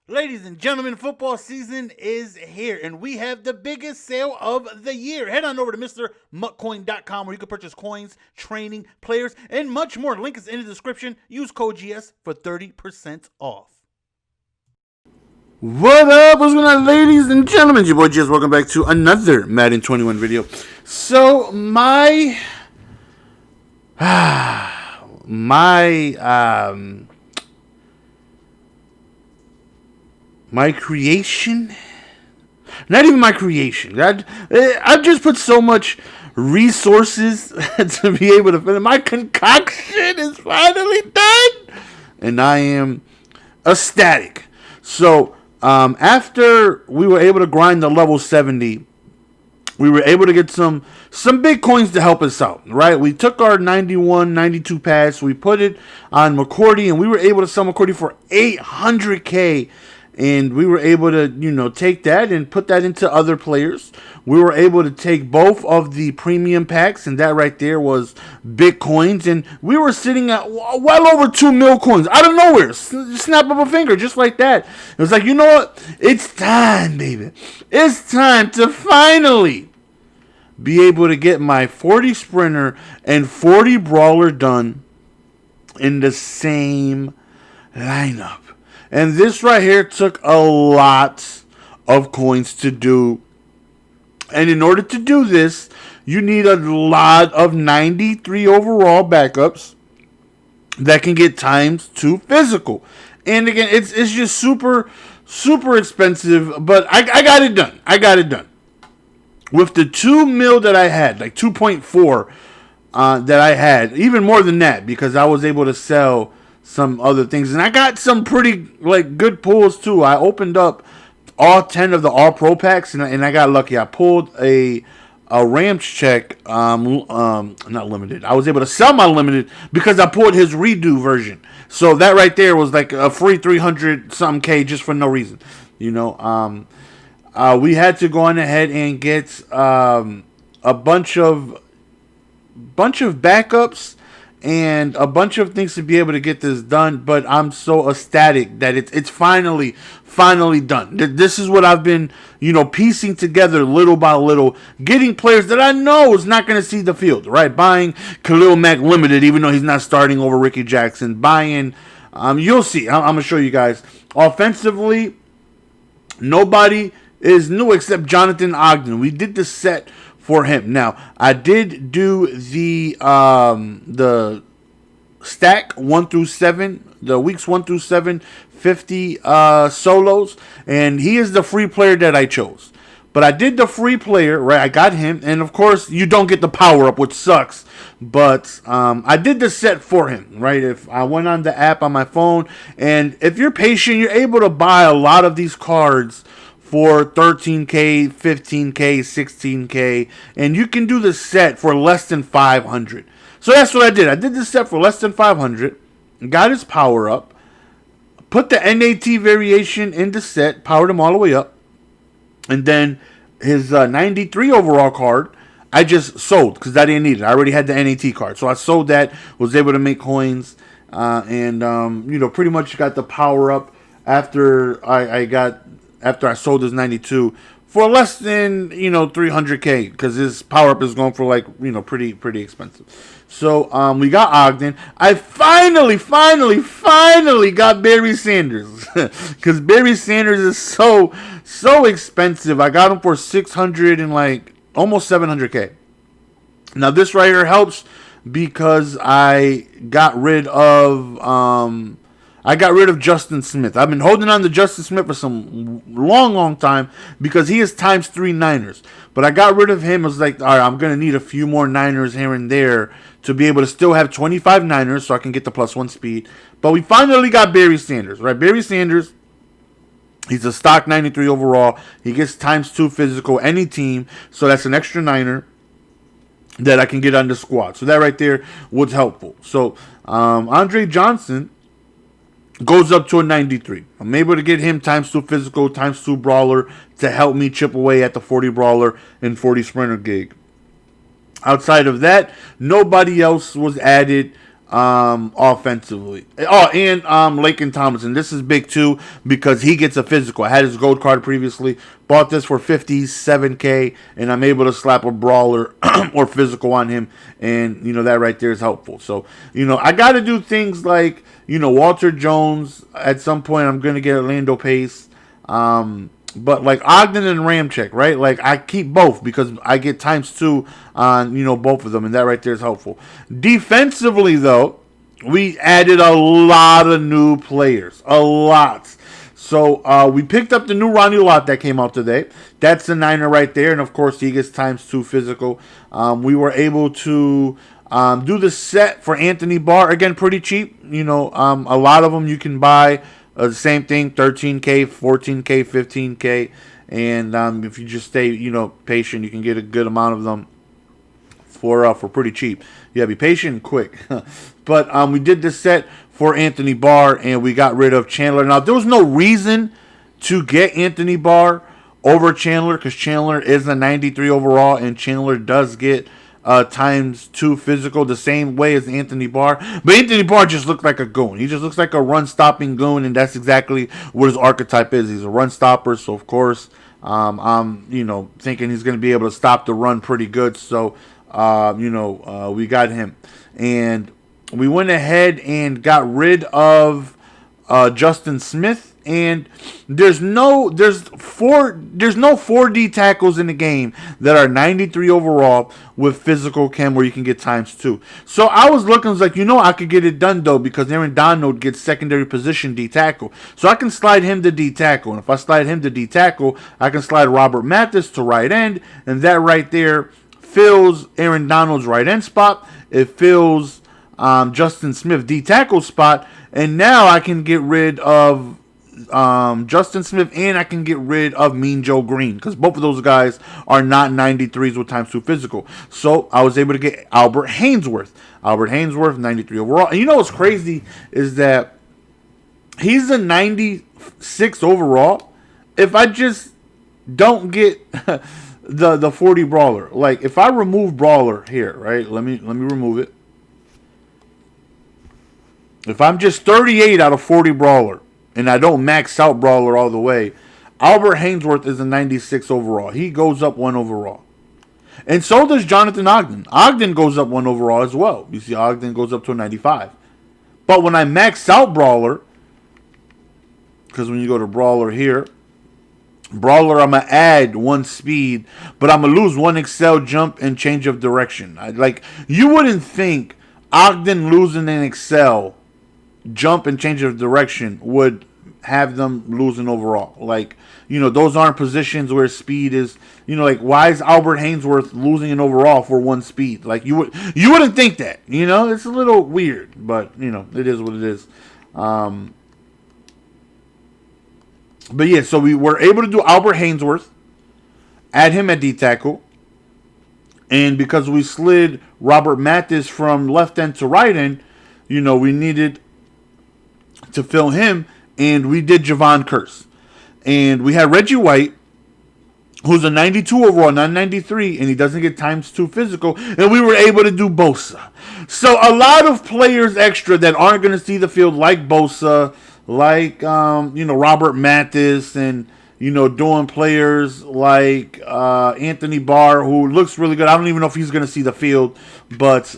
Ladies and gentlemen, football season is here, and we have the biggest sale of the year. Head on over to MrMuckCoin.com where you can purchase coins, training, players, and much more. Link is in the description. Use code GS for 30% off. What up? What's going on, ladies and gentlemen? It's your boy GS. Welcome back to another Madden 21 video. So, my creation, not even my creation. I've just put so much resources to be able to finish. My concoction is finally done, and I am ecstatic. So, after we were able to grind the level 70, we were able to get some big coins to help us out, right? We took our 91, 92 pass, we put it on McCourty, and we were able to sell McCourty for 800K. And we were able to, take that and put that into other players. We were able to take both of the premium packs, and that right there was big coins. And we were sitting at well over 2 mil coins out of nowhere. Snap of a finger, just like that. It was like, you know what? It's time, baby. It's time to finally be able to get my 40 Sprinter and 40 Brawler done in the same lineup. And this right here took a lot of coins to do. And in order to do this, you need a lot of 93 overall backups that can get ×2 physical. And again, it's just super, super expensive. But I got it done. I got it done. With the 2 mil that I had, like 2.4 that I had, even more than that, because I was able to sell some other things, and I got some pretty good pulls too. I opened up all 10 of the All Pro packs, and I got lucky. I pulled a Rams check, not limited. I was able to sell my limited because I pulled his redo version. So that right there was like a free 300 something K just for no reason. We had to go on ahead and get a bunch of backups and a bunch of things to be able to get this done, but I'm so ecstatic that it's finally done. This is what I've been, piecing together little by little, getting players that I know is not going to see the field, right? Buying Khalil Mack limited, even though he's not starting over Ricky Jackson. Buying, you'll see. I'm going to show you guys. Offensively, nobody is new except Jonathan Ogden. We did the set for him. Now, I did do the stack 1 through 7, the weeks 1 through 7, 50 solos, and he is the free player that I chose. But I did the free player, right? I got him, and of course, you don't get the power up, which sucks. But I did the set for him, right? If I went on the app on my phone, and if you're patient, you're able to buy a lot of these cards for 13K, 15K, 16K, and you can do the set for less than 500. So that's what I did. I did the set for less than 500, got his power up, put the NAT variation in the set, powered him all the way up, and then his 93 overall card, I just sold because I didn't need it. I already had the NAT card, so I sold that, was able to make coins, and pretty much got the power up after I sold his 92 for less than 300K, because his power up is going for pretty expensive. So we got Ogden. I finally got Barry Sanders because Barry Sanders is so expensive. I got him for 600 and almost 700K. Now this right here helps because I got rid of Justin Smith. I've been holding on to Justin Smith for some long time because he is ×3 Niners. But I got rid of him. I was like, all right, I'm going to need a few more Niners here and there to be able to still have 25 Niners so I can get the +1 speed. But we finally got Barry Sanders, right? Barry Sanders, he's a stock 93 overall. He gets ×2 physical, any team. So that's an extra Niner that I can get on the squad. So that right there was helpful. So Andre Johnson goes up to a 93. I'm able to get him ×2 physical, ×2 brawler to help me chip away at the 40 brawler and 40 sprinter gig. Outside of that, nobody else was added. offensively. Oh, and Lakin Tomlinson. This is big too because he gets a physical. I had his gold card previously. Bought this for $57K, and I'm able to slap a brawler or physical on him, and that right there is helpful. So I got to do things like Walter Jones. At some point, I'm gonna get Orlando Pace. But like Ogden and Ramchick, right? Like I keep both because I get ×2 on both of them, and that right there is helpful. Defensively, though, we added a lot of new players, a lot. So we picked up the new Ronnie Lott that came out today. That's the Niner right there, and of course he gets ×2 physical. We were able to do the set for Anthony Barr again, pretty cheap. A lot of them you can buy. The same thing, 13K, 14K, 15K, and if you just stay, patient, you can get a good amount of them for pretty cheap. Yeah, be patient and quick. But we did this set for Anthony Barr, and we got rid of Chandler. Now, there was no reason to get Anthony Barr over Chandler because Chandler is a 93 overall, and Chandler does get ×2 physical the same way as Anthony Barr. But Anthony Barr just looked like a goon. He just looks like a run-stopping goon, and that's exactly what his archetype is. He's a run-stopper, so of course I'm thinking he's going to be able to stop the run pretty good. So we got him. And we went ahead and got rid of Justin Smith. And there's no 4D tackles in the game that are 93 overall with physical chem where you can get ×2. So I was looking, I was like, I could get it done though because Aaron Donald gets secondary position D tackle. So I can slide him to D tackle. And if I slide him to D tackle, I can slide Robert Mathis to right end. And that right there fills Aaron Donald's right end spot. It fills Justin Smith D tackle spot. And now I can get rid of Justin Smith, and I can get rid of Mean Joe Green because both of those guys are not 93s with ×2 physical. So I was able to get Albert Hainsworth. 93 overall. And what's crazy is that he's a 96 overall. If I just don't get the 40 Brawler, like if I remove Brawler here, right? Let me remove it. If I'm just 38 out of 40 Brawler, and I don't max out Brawler all the way, Albert Hainsworth is a 96 overall. He goes up 1 overall. And so does Jonathan Ogden. Ogden goes up 1 overall as well. You see, Ogden goes up to a 95. But when I max out Brawler, because when you go to Brawler here, Brawler, I'm going to add 1 speed, but I'm going to lose 1 excel, jump, and change of direction. You wouldn't think Ogden losing an excel, jump, and change of direction would have them losing overall. Those aren't positions where speed is, why is Albert Hainsworth losing an overall for 1 speed? You wouldn't think that, it's a little weird, but it is what it is. But yeah, so we were able to do Albert Hainsworth, add him at D tackle, and because we slid Robert Mathis from left end to right end, we needed to fill him, and we did Javon Curse. And we had Reggie White, who's a 92 overall, not 93, and he doesn't get ×2 physical, and we were able to do Bosa. So a lot of players extra that aren't going to see the field, like Bosa, like Robert Mathis, and doing players like Anthony Barr, who looks really good. I don't even know if he's going to see the field, but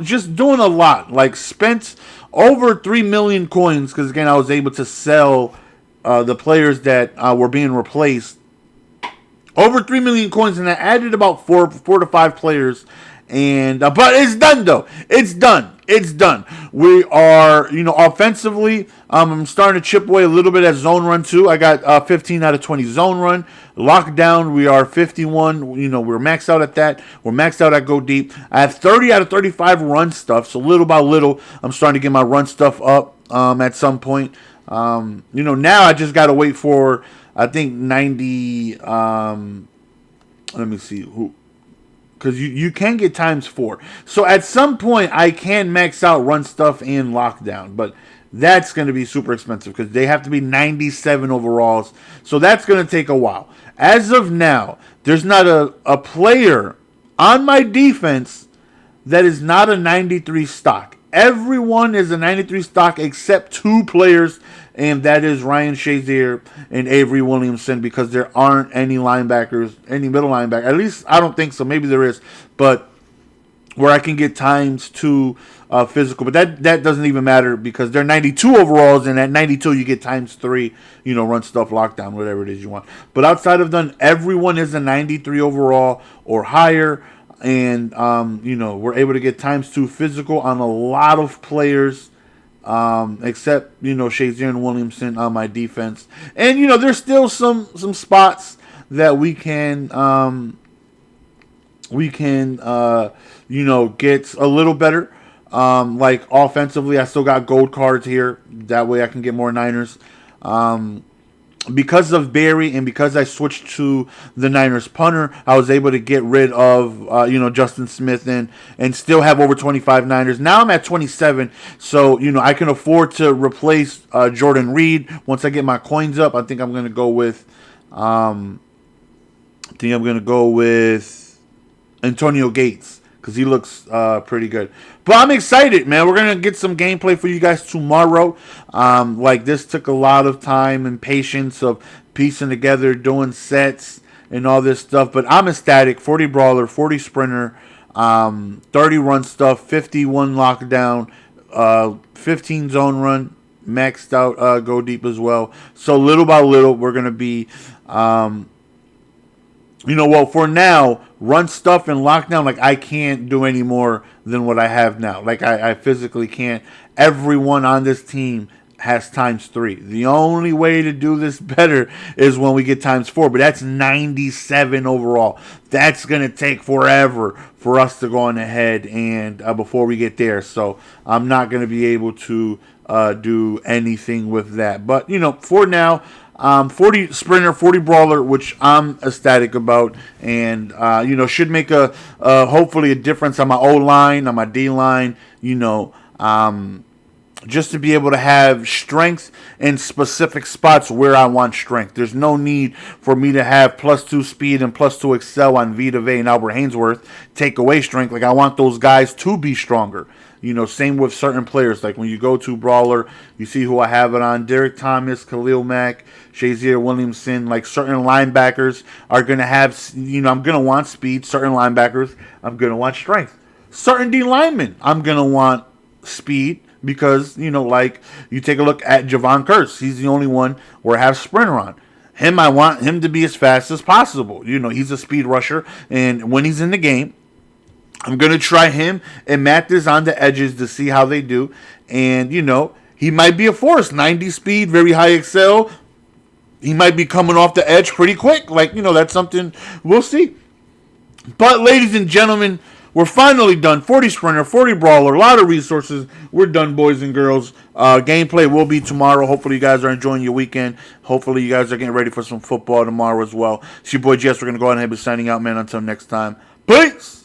just doing a lot. Spent over 3 million coins because, again, I was able to sell the players that were being replaced. Over 3 million coins, and I added about 4 to 5 players. And but it's done though. It's done. We are, offensively, I'm starting to chip away a little bit at zone run too. I got 15 out of 20 zone run. Lockdown, we are 51. We're maxed out at that. We're maxed out at go deep. I have 30 out of 35 run stuff. So little by little, I'm starting to get my run stuff up at some point. Now I just got to wait for, I think 90. Let me see who. Because you can get ×4. So at some point, I can max out run stuff and lockdown. But that's going to be super expensive because they have to be 97 overalls. So that's going to take a while. As of now, there's not a player on my defense that is not a 93 stock. Everyone is a 93 stock except 2 players, and that is Ryan Shazier and Avery Williamson, because there aren't any linebackers, any middle linebacker. At least I don't think so. Maybe there is, but where I can get ×2 physical. But that doesn't even matter because they're 92 overalls, and at 92 you get ×3, run stuff, lockdown, whatever it is you want. But outside of that, everyone is a 93 overall or higher. And, we're able to get ×2 physical on a lot of players, except, Shazier and Williamson on my defense. And, there's still some spots that we can get a little better. Like offensively, I still got gold cards here. That way I can get more Niners. Because of Barry and because I switched to the Niners punter, I was able to get rid of, Justin Smith and still have over 25 Niners. Now I'm at 27, so, I can afford to replace Jordan Reed once I get my coins up. I think I'm going to go with, Antonio Gates, because he looks pretty good. But I'm excited, man. We're going to get some gameplay for you guys tomorrow. This took a lot of time and patience of piecing together, doing sets, and all this stuff. But I'm ecstatic. 40 Brawler, 40 Sprinter, 30 run stuff, 51 lockdown, 15 zone run, maxed out go deep as well. So little by little, we're going to be... for now, run stuff and lockdown, I can't do any more than what I have now. I physically can't. Everyone on this team has ×3. The only way to do this better is when we get ×4, but that's 97 overall. That's going to take forever for us to go on ahead and before we get there. So I'm not going to be able to do anything with that. But, for now... 40 Sprinter, 40 Brawler, which I'm ecstatic about, and should make hopefully a difference on my O-line, on my D-line, just to be able to have strength in specific spots where I want strength. There's no need for me to have +2 speed and +2 excel on Vita Vea and Albert Hainsworth take away strength. I want those guys to be stronger. Same with certain players. When you go to Brawler, you see who I have it on. Derek Thomas, Khalil Mack, Shazier Williamson. Certain linebackers are going to have, I'm going to want speed. Certain linebackers, I'm going to want strength. Certain D linemen, I'm going to want speed because, you take a look at Javon Curse. He's the only one where I have Sprinter on. Him, I want him to be as fast as possible. He's a speed rusher, and when he's in the game, I'm going to try him and Mathis on the edges to see how they do. And, he might be a force. 90 speed, very high excel. He might be coming off the edge pretty quick. That's something we'll see. But, ladies and gentlemen, we're finally done. 40 Sprinter, 40 Brawler, a lot of resources. We're done, boys and girls. Gameplay will be tomorrow. Hopefully, you guys are enjoying your weekend. Hopefully, you guys are getting ready for some football tomorrow as well. It's your boy Jess. We're going to go ahead and be signing out, man. Until next time. Peace!